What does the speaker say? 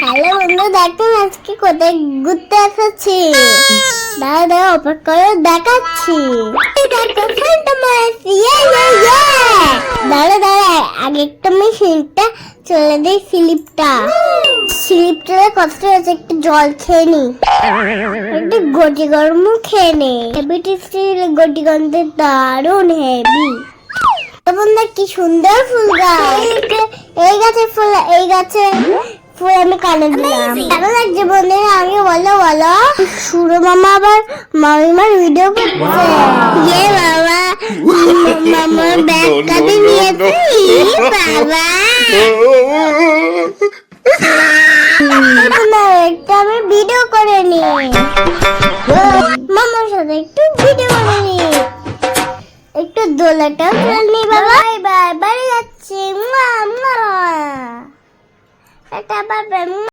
Hello বন্ধু, দেখুন আজকে কোথায় ঘুরতে এসেছি। দাদা অপর করে দেখাচ্ছি। দাদা আগে একটা মেশিনটা চলে দেয়। স্লিপটা কষ্ট হয়েছে, একটু জল খেয়ে নি, একটু গটি গরম খেয়ে নে। হেভি টেস্টি গটি গন্ধ, দারুন হেভি। বন্ধু কি সুন্দর ফুল গাছ। এই গাছে ফুল আমি কানে দিলাম। কেমন লাগছে বন্ধুরা? আমি বলো সুরো মামা আবার মামিমার ভিডিও করছে। ইয়ে বাবা, মামার ব্যাগ কাঁধে নিয়েছে। বাবা একটা আমি ভিডিও করে নি, মামার সাথে একটু ভিডিও করে নি, একটু দোলাটাও চল নি। বাবা বাই বাড়ি যাচ্ছি।